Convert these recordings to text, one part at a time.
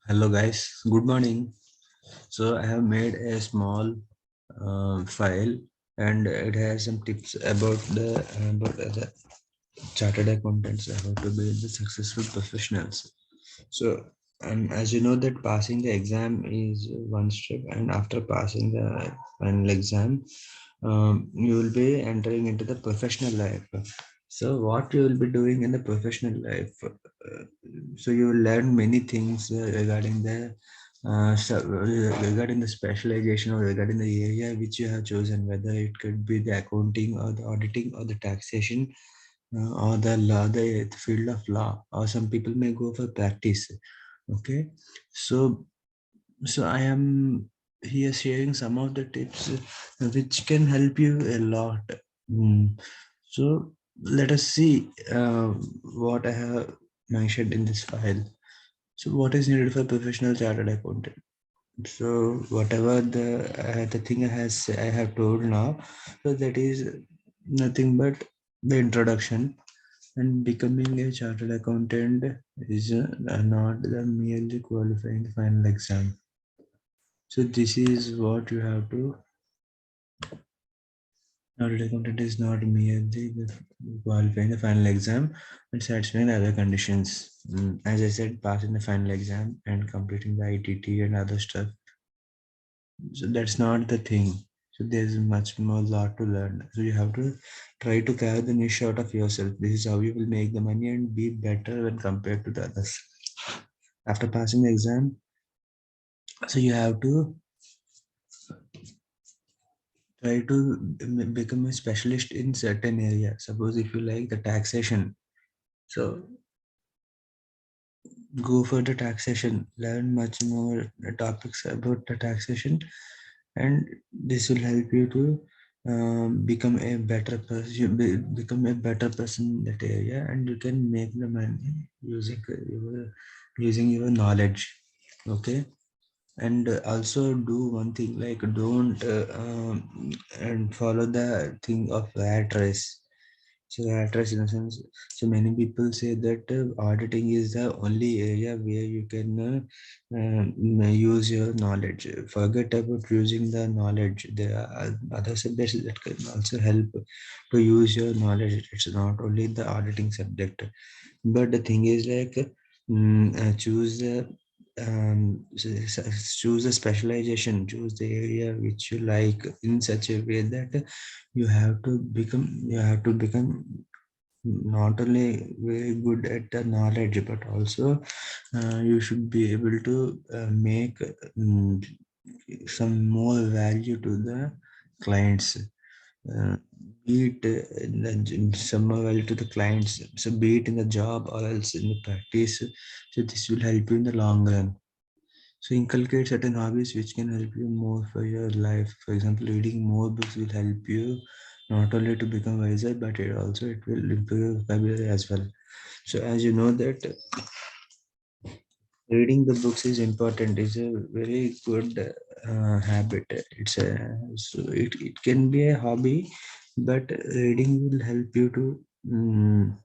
Hello guys, good morning. So I have made a small file and it has some tips about the chartered accountants, how to be the successful professionals. So and as you know that passing the exam is one step, and after passing the final exam, you will be entering into the professional life. So what you will be doing in the professional life? So you will learn many things regarding the specialization or regarding the area which you have chosen, whether it could be the accounting or the auditing or the taxation or the law, the field of law, or some people may go for practice. Okay, so I am here sharing some of the tips which can help you a lot. So let us see what I have mentioned in this file. So what is needed for professional chartered accountant? So whatever the thing I have told now, so that is nothing but the introduction. And becoming a chartered accountant is not the merely qualifying the final exam. So this is what you have to. Chartered accountant is not merely the qualifying the final exam and satisfying the other conditions. As I said, passing the final exam and completing the ITT and other stuff. So that's not the thing. So there's much more lot to learn. So you have to try to carve the niche out of yourself. This is how you will make the money and be better when compared to the others. After passing the exam, so you have to try to become a specialist in certain area. Suppose if you like the taxation, so go for the taxation, learn much more topics about the taxation, and this will help you to become a better person. Become a better person in that area, and you can make the money using your knowledge. Okay, and also do one thing, like don't and follow the thing of rat race. So rat race in a sense, so many people say that auditing is the only area where you can use your knowledge. Forget about using the knowledge. There are other subjects that can also help to use your knowledge. It's not only the auditing subject. But the thing is like, choose the choose a specialization, choose the area which you like in such a way that you have to become not only very good at the knowledge, but also you should be able to make some more value to the clients. uh, be it in some value to the clients, so be it in the job or else in the practice. So this will help you in the long run. So inculcate certain hobbies which can help you more for your life. For example, reading more books will help you not only to become wiser, but it will improve your vocabulary as well. So as you know that reading the books is important, is a very good habit. It can be a hobby, but mm,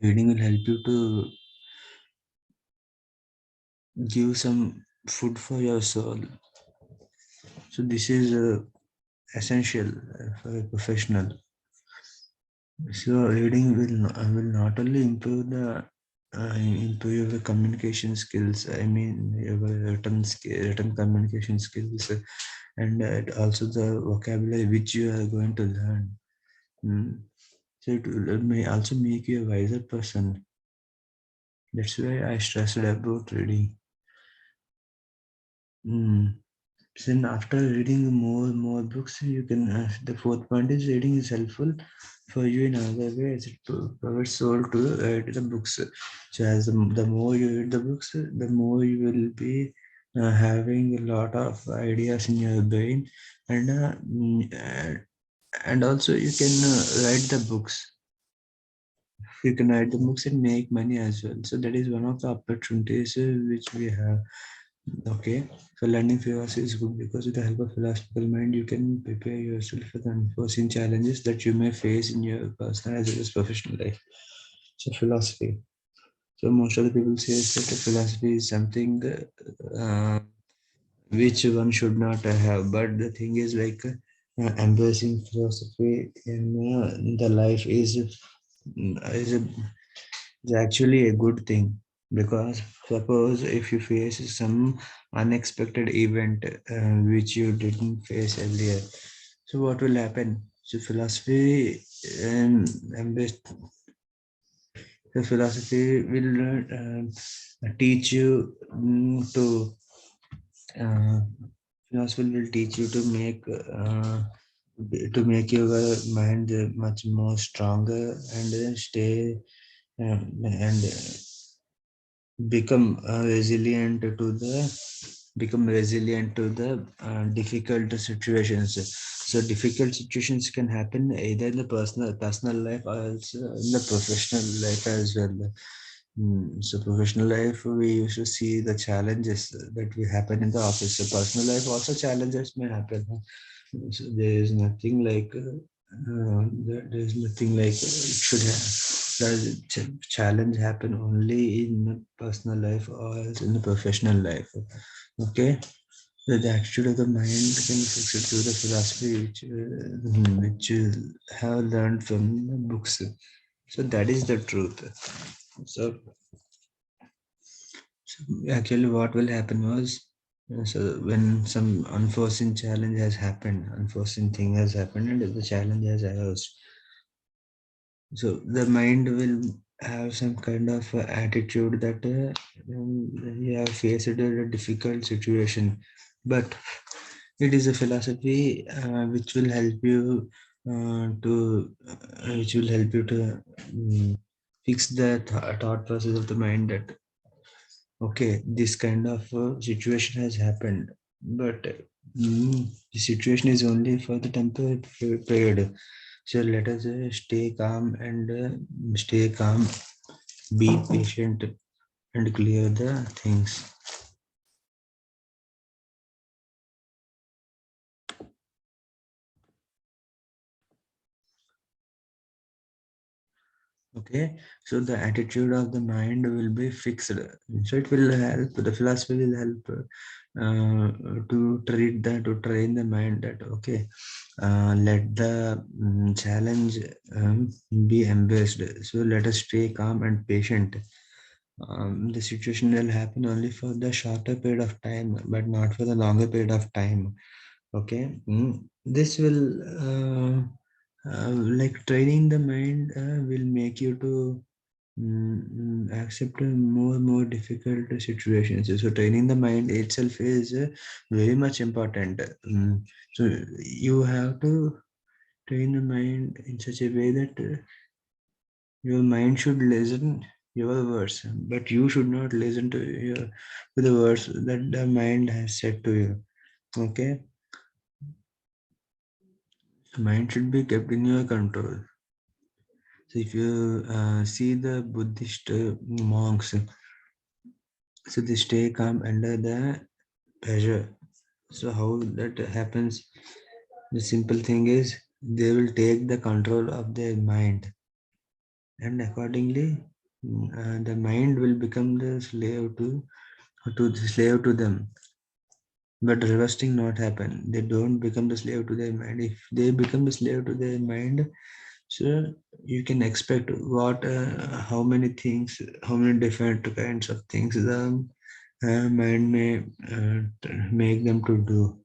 reading will help you to give some food for your soul. So this is essential for a professional. So reading will not only improve your communication skills. I mean your written communication skills, and also the vocabulary which you are going to learn. Mm. So it may also make you a wiser person. That's why I stressed about reading. Mm. Then after reading more books, you can. The fourth point is reading is helpful for you in another way, as it provides soul to read the books. So as the more you read the books, the more you will be having a lot of ideas in your brain, and and also you can write the books. You can write the books and make money as well. So that is one of the opportunities which we have. Okay, so learning philosophy is good because with the help of philosophical mind, you can prepare yourself for the unforeseen challenges that you may face in your personal as well as professional life. So philosophy. So most of the people say that philosophy is something which one should not have. But the thing is, like, embracing philosophy in the life is, a, is actually a good thing, because suppose if you face some unexpected event which you didn't face earlier, so what will happen? So philosophy and embrace the philosophy will teach you to uh, philosophy will teach you to make your mind much more stronger, and stay and become resilient to the difficult situations. So difficult situations can happen either in the personal life or also in the professional life as well. So professional life, we used to see the challenges that will happen in the office. So personal life also challenges may happen. So there is nothing like there is nothing like it should have. Does challenge happen only in the personal life or else in the professional life? Okay, so the attitude of the mind can be fixed through the philosophy which have learned from the books. So that is the truth. So so actually, what will happen was, so when some unforeseen challenge has happened, unforeseen thing has happened, and the challenge has arose, so the mind will have some kind of attitude that you have faced a difficult situation, but it is a philosophy which will help you to fix the thought process of the mind that okay, this kind of situation has happened, but the situation is only for the temporary period. So let us stay calm, be patient, and clear the things. Okay, so the attitude of the mind will be fixed. So it will help. The philosophy will help to train the mind that okay, let the challenge be embraced. So let us stay calm and patient. The situation will happen only for the shorter period of time, but not for the longer period of time. Okay, this will like training the mind will make you to accept more difficult situations. So training the mind itself is very much important. So you have to train the mind in such a way that your mind should listen your words, but you should not listen to the words that the mind has said to you. Okay, the mind should be kept in your control. So if you see the Buddhist monks, so they stay calm under the pressure. So how that happens? The simple thing is they will take the control of their mind, and accordingly, the mind will become the slave to them. But reverse thing not happen. They don't become the slave to their mind. If they become the slave to their mind, so you can expect how many things, how many different kinds of things the mind may make them to do.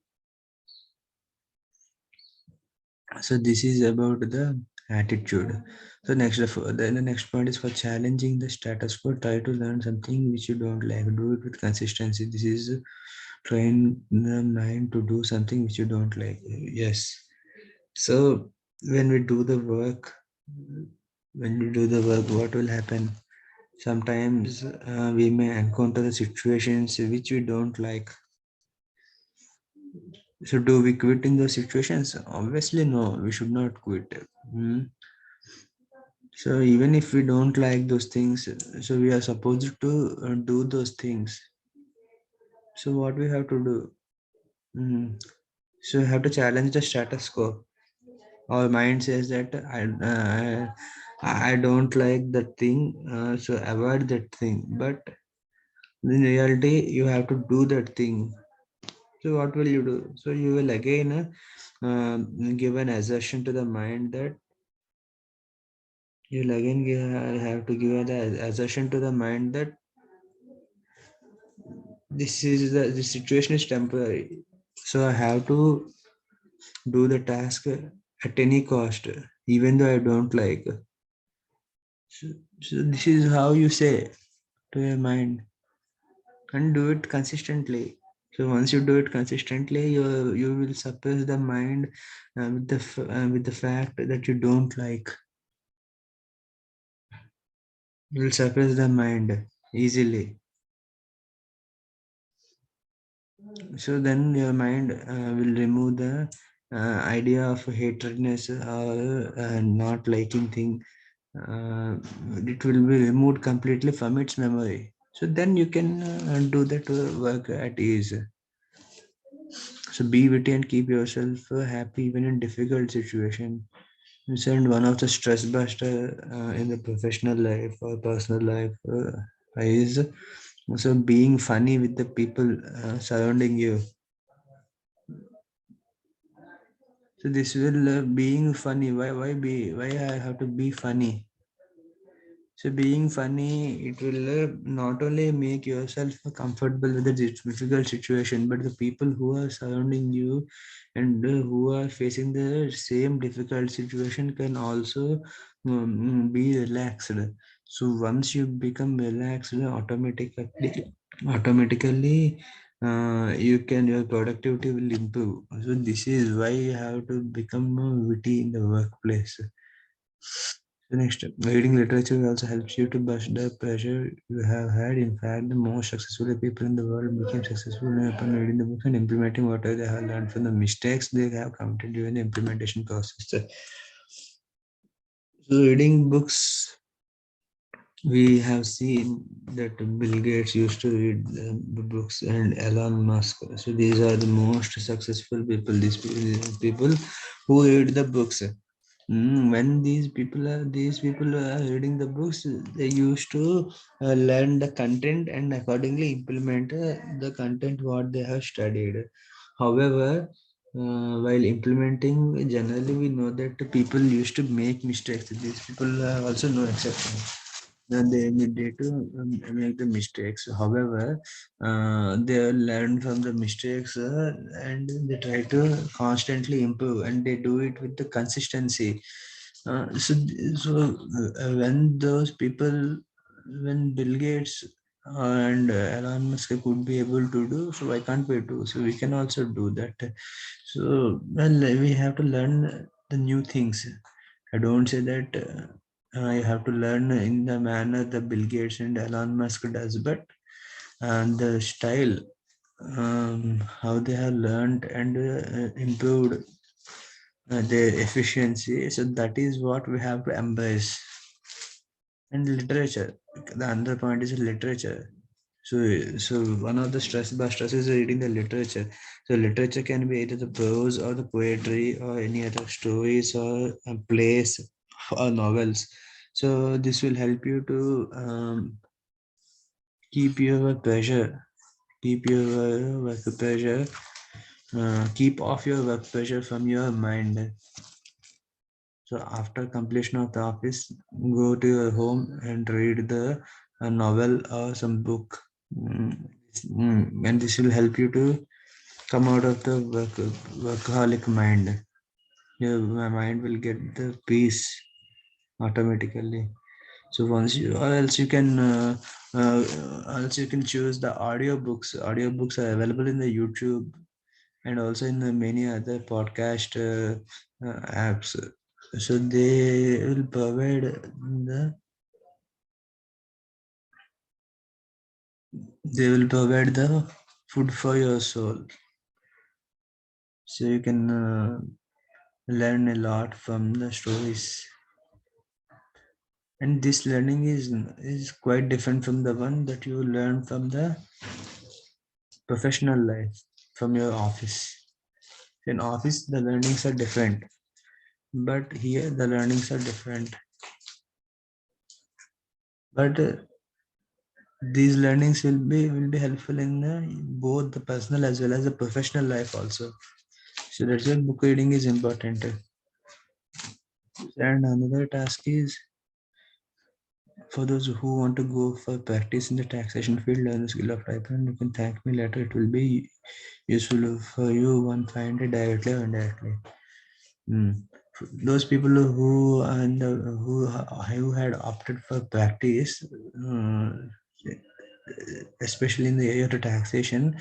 So this is about the attitude. So then the next point is for challenging the status quo. Try to learn something which you don't like. Do it with consistency. This is train the mind to do something which you don't like. Yes. So when we do the work, what will happen? Sometimes we may encounter the situations which we don't like. So do we quit in those situations? Obviously, no. We should not quit. Hmm. So even if we don't like those things, so we are supposed to do those things. So what we have to do? So we have to challenge the status quo. Our mind says that I don't like that thing, so avoid that thing. But in reality, you have to do that thing. So what will you do? So you will again give an assertion to the mind that you'll again have to give an assertion to the mind that the situation is temporary. So I have to do the task at any cost, even though I don't like. So, so this is how you say to your mind, and do it consistently. So once you do it consistently, you will suppress the mind with the fact that you don't like. You will suppress the mind easily. So then your mind will remove the idea of hatredness or not liking thing. uh, it will be removed completely from its memory. So then you can do that work at ease. So be witty and keep yourself happy even in difficult situation. And one of the stress buster in the professional life or personal life is so being funny with the people surrounding you. So this will being funny. Why I have to be funny? So being funny, it will not only make yourself comfortable with the difficult situation, but the people who are surrounding you and who are facing the same difficult situation can also be relaxed. So once you become relaxed, automatically you can your productivity will improve. So this is why you have to become witty in the workplace. The next, reading literature also helps you to bust the pressure you have had. In fact, the most successful people in the world became successful upon reading the books and implementing whatever they have learned from the mistakes they have committed during the implementation process. So reading books, we have seen that Bill Gates used to read the books and Elon Musk. So these are the most successful people. These people who read the books. When these people are reading the books, they used to learn the content and accordingly implement the content what they have studied. However, while implementing, generally we know that people used to make mistakes. These people are also no exception. And they to make the mistakes. However, they learn from the mistakes and they try to constantly improve, and they do it with the consistency. When those people, when Bill Gates and Elon Musk could be able to do, so why can't we do? So we can also do that. So well, we have to learn the new things. I don't say that you have to learn in the manner that Bill Gates and Elon Musk does, but the style, how they have learned and improved their efficiency. So that is what we have to embrace. And literature. The other point is literature. So one of the stress busters is reading the literature. So literature can be either the prose or the poetry or any other stories or plays or novels. So this will help you to keep your pressure, keep your work pressure, keep off your work pressure from your mind. So after completion of the office, go to your home and read the novel or some book. And this will help you to come out of the workaholic mind. Your mind will get the peace automatically. So once you, or uh, else you can choose the audiobooks. Audiobooks are available in the YouTube and also in the many other podcast apps. So they will provide the food for your soul. So you can learn a lot from the stories. And this learning is quite different from the one that you learn from the professional life, from your office. In office, the learnings are different, but here the learnings are different. But these learnings will be helpful in both the personal as well as the professional life also. So that's why book reading is important. And another task is for those who want to go for practice in the taxation field, learn the skill of typing. You can thank me later. It will be useful for you one find it directly or indirectly. Mm. Those people who had opted for practice, especially in the area of taxation,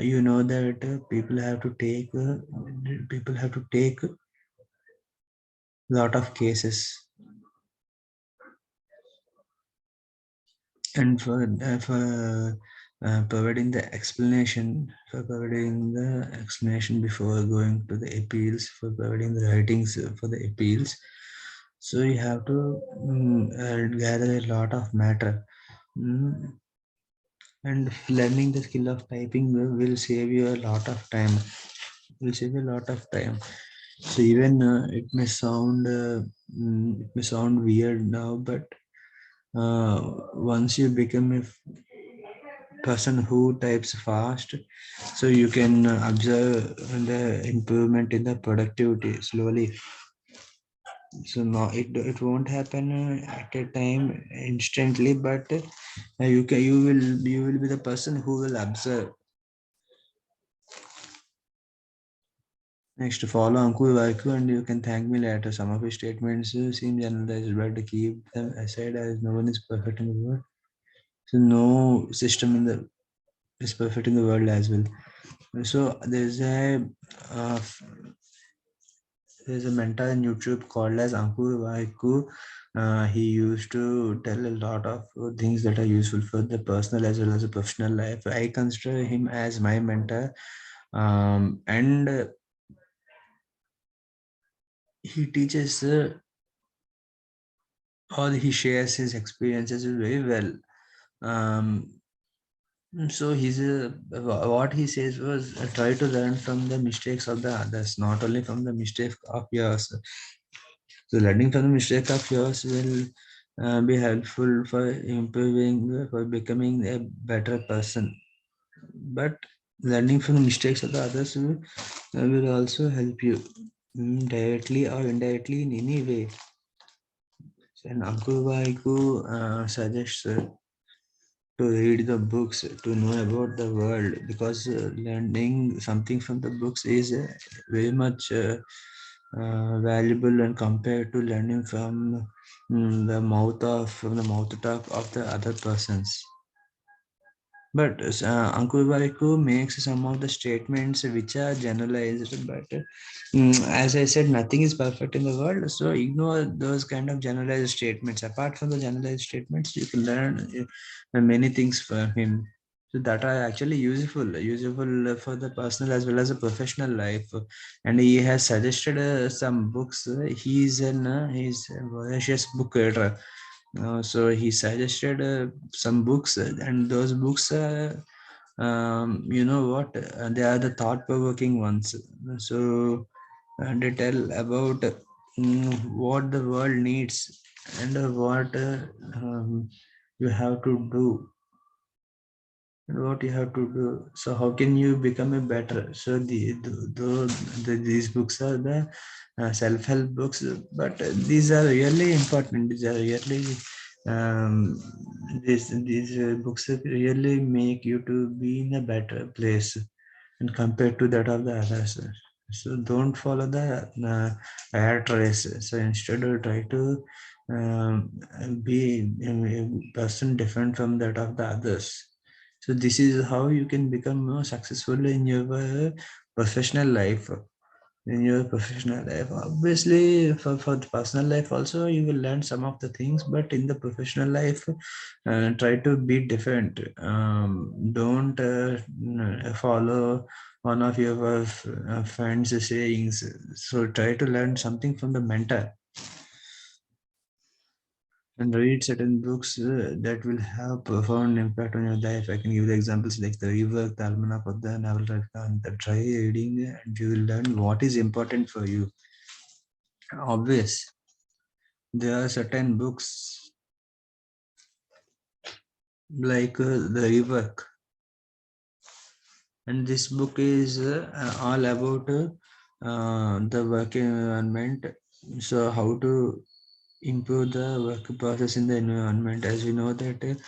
you know that people have to take lot of cases, and providing the explanation before going to the appeals, for providing the writings for the appeals. So you have to gather a lot of matter. Mm, and learning the skill of typing will save you a lot of time. Will save you a lot of time. So even it may sound weird now, but uh, once you become a person who types fast, so you can observe the improvement in the productivity slowly. So no, it won't happen at a time instantly, but you will be the person who will observe. Next, follow Ankur Vaiku and you can thank me later. Some of his statements seem generalized, but keep them aside as no one is perfect in the world. So no system in the is perfect in the world as well. So uh, there's a mentor on YouTube called as Ankur Vaiku. He used to tell a lot of things that are useful for the personal as well as the professional life. I consider him as my mentor, and he teaches or he shares his experiences very well. Um, so what he says was try to learn from the mistakes of the others, not only from the mistakes of yours. So learning from the mistake of yours will be helpful for improving, for becoming a better person. But learning from the mistakes of the others will also help you directly or indirectly in any way. And Ankur Vaiku suggests to read the books to know about the world, because learning something from the books is very much valuable when compared to learning from from the mouth talk of the other persons. But Ankur Vaiku makes some of the statements which are generalized, but as I said, nothing is perfect in the world. So ignore those kind of generalized statements. Apart from the generalized statements, you can learn many things from him. So that are actually useful for the personal as well as the professional life. And he has suggested some books. He's a voracious book reader, so he suggested some books, and those books, you know what, they are the thought-provoking ones. So they tell about what the world needs and what you have to do and what you have to do. So how can you become a better? So these books are the self-help books, but these are really important. These are really um, these books really make you to be in a better place and compared to that of the others. So don't follow the rat race. So instead, try to um, be a person different from that of the others. So this is how you can become more successful in your professional life. In your professional life, obviously, for the personal life also, you will learn some of the things. But in the professional life, try to be different. Don't follow one of your friends' sayings. So try to learn something from the mentor and read certain books that will have profound impact on your life. I can give the examples like the Rework, the Almanac of the Novel, and the Try reading, and you will learn what is important for you. Obvious, there are certain books like the rework. And this book is all about the work environment. So how to improve the work process in the environment. As we know that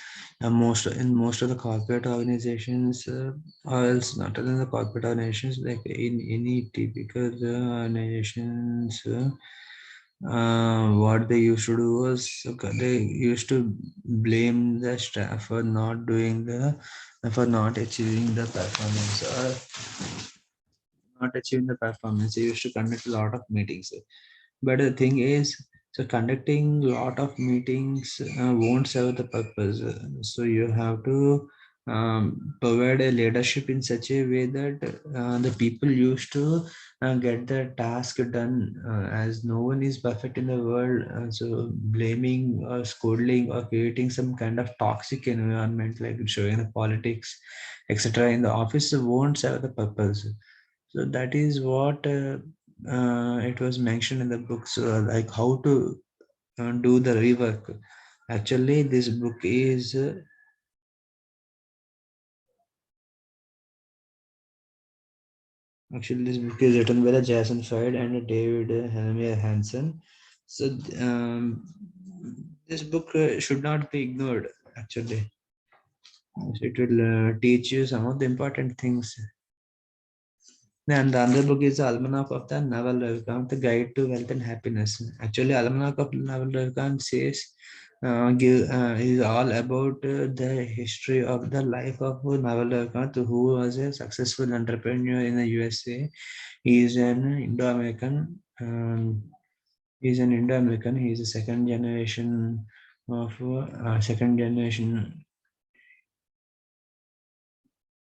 most of the corporate organizations, or else not in the corporate organizations, like in any typical organizations, what they used to do was, they used to blame the staff for not doing the, for not achieving the performance, or not achieving the performance. They used to conduct a lot of meetings. But the thing is, so conducting a lot of meetings won't serve the purpose. So you have to provide a leadership in such a way that the people used to get the task done. As no one is perfect in the world, so blaming or scolding or creating some kind of toxic environment, like showing the politics, etc., in the office won't serve the purpose. So that is what it was mentioned in the books, like how to do the rework. Actually, this book is this book is written by the Jason Fried and David Helmer Hansen. So this book should not be ignored. Actually, it will teach you some of the important things. And the other book is the Almanac of the Naval Ravikant, The Guide to Wealth and Happiness. Actually, Almanac of Naval Ravikant says is all about the history of the life of Naval Ravikant, who was a successful entrepreneur in the USA. He is an Indo-American. He is an Indo-American. He is a second generation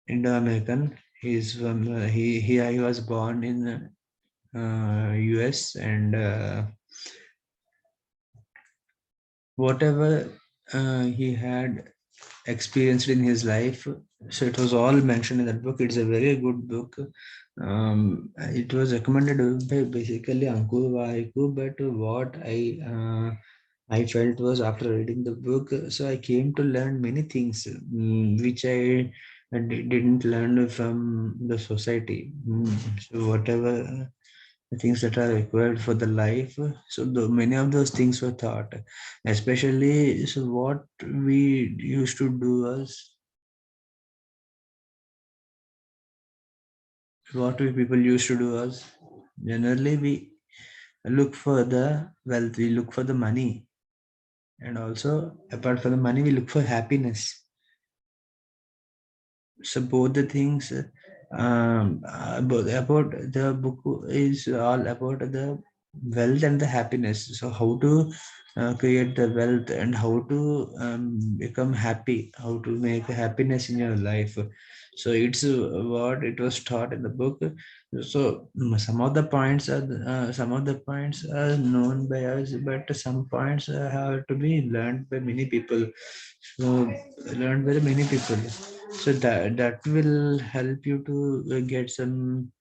Indo-American. He is from he was born in US, and whatever he had experienced in his life, so it was all mentioned in that book. It's a very good book. It was recommended by basically Ankur Vaiku, but what I felt was, after reading the book, so I came to learn many things which I didn't learn from the society. So whatever the things that are required for the life, so many of those things were taught. Especially, so what we used to do was, what we people used to do was, generally we look for the wealth, we look for the money, and also apart from the money we look for happiness. So both the things, about the book is all about the wealth and the happiness. So how to create the wealth, and how to become happy, how to make happiness in your life. So it's what it was taught in the book. So some of the points are known by us, but some points have to be learned by many people. So learned by many people, so that will help you to get some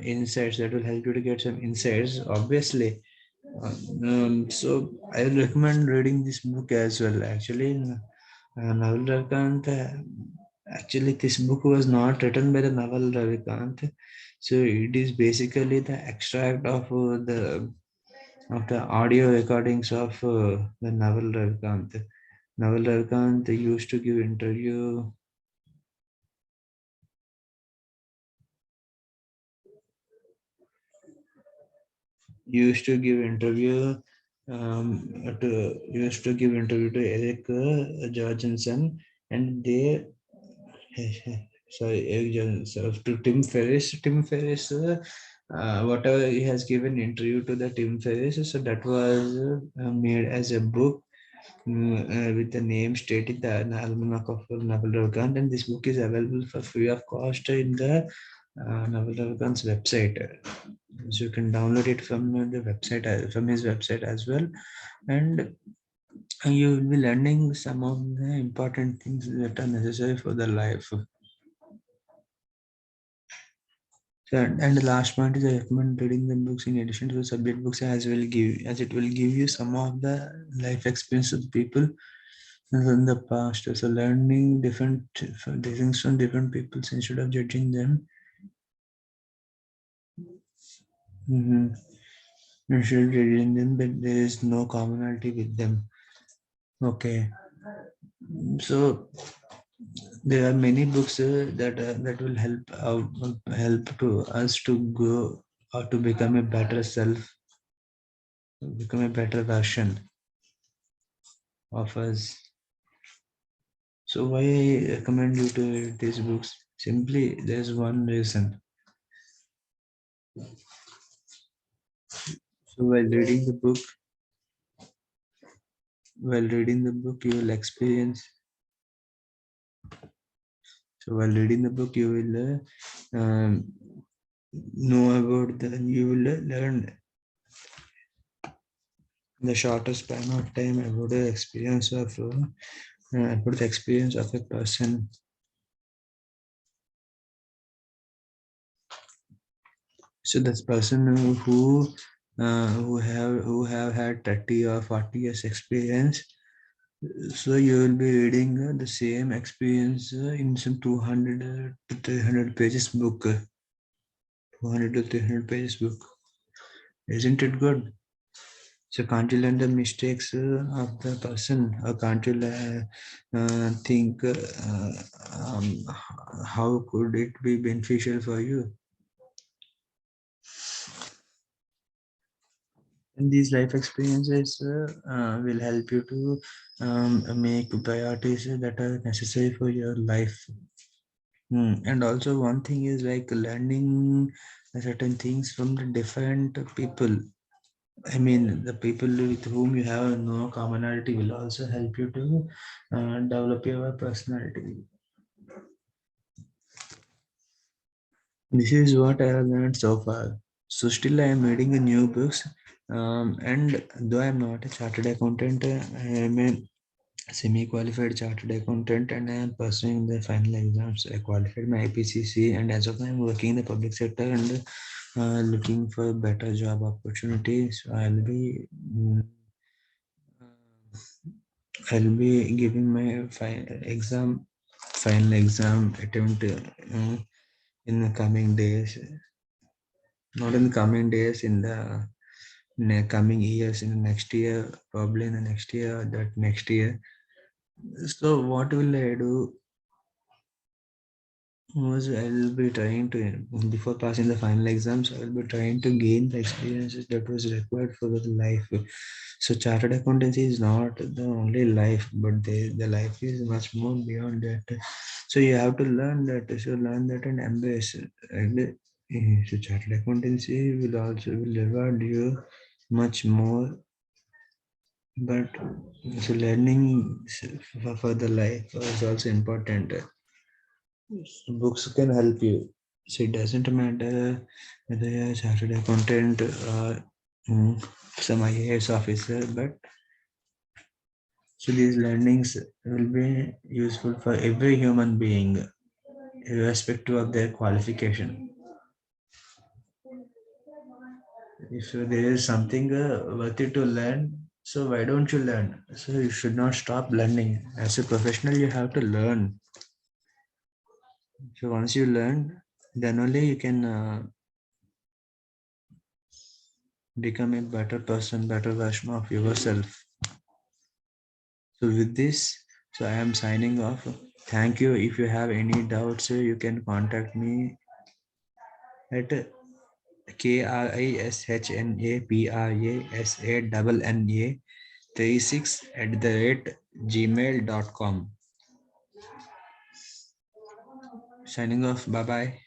insights, that will help you to get some insights, obviously. So I will recommend reading this book as well. Actually, Naval Ravikant, actually this book was not written by the Naval Ravikant. So it is basically the extract of the audio recordings of the Naval Ravikant. Naval Ravikant used to give interview used to give interview to Eric Jorgensen, and they sorry, Eric Jorgensen, so to Tim Ferriss. Tim Ferriss, whatever he has given interview to the Tim Ferriss, so that was made as a book, with the name stated, the Almanac of Naval Ravikant, and this book is available for free of cost in the Naval Ravikant's website. So you can download it from the website, from his website as well, and you will be learning some of the important things that are necessary for the life. So, and the last point is, I recommend reading the books in addition to the subject books, as it will give you some of the life experience of the people. in the past. So learning different things from different people instead of judging them. Mm-hmm. Instead of judging them, but there is no commonality with them. Okay. So there are many books that will help to us to grow or to become a better self, become a better version of us. So why I recommend you to read these books? Simply, there's one reason. So while reading the book, you will experience. So while reading the book, you will know about the. You will learn in the shortest span of time about the experience of a person. So this person who have had 30 or 40 years experience. So you will be reading the same experience in some 200 to 300 pages book. 200 to 300 pages book. Isn't it good? So can't you learn the mistakes of the person, or can't you think um, how could it be beneficial for you? And these life experiences will help you to make priorities that are necessary for your life. And also one thing is like learning certain things from the different people. I mean, the people with whom you have no commonality will also help you to develop your personality. This is what I have learned so far. So still I am reading the new books. And though I am not a chartered accountant, I am a semi-qualified chartered accountant and I am pursuing the final exams. I qualified my IPCC and as of now I am working in the public sector and looking for better job opportunities. I'll be giving my final exam attempt in the coming days. Not in the coming days, in the coming years, in the next year, probably in the next year, or that next year. So what will I do? Was I'll be trying to before passing the final exams, I will be trying to gain the experiences that was required for the life. So chartered accountancy is not the only life, but the life is much more beyond that. So you have to learn that. So learn that and embrace it. And so chartered accountancy will reward you much more. But so learning for the life is also important. Books can help you. So it doesn't matter whether you're a chartered accountant or some IAS officer, but so these learnings will be useful for every human being, irrespective of their qualification. If there is something worth it to learn, so why don't you learn? So you should not stop learning. As a professional, you have to learn. So once you learn, then only you can become a better person, better version of yourself. So with this, so I am signing off. Thank you. If you have any doubts, you can contact me at KRISHNAPRASANNA 36@gmail.com. Signing off. Bye bye.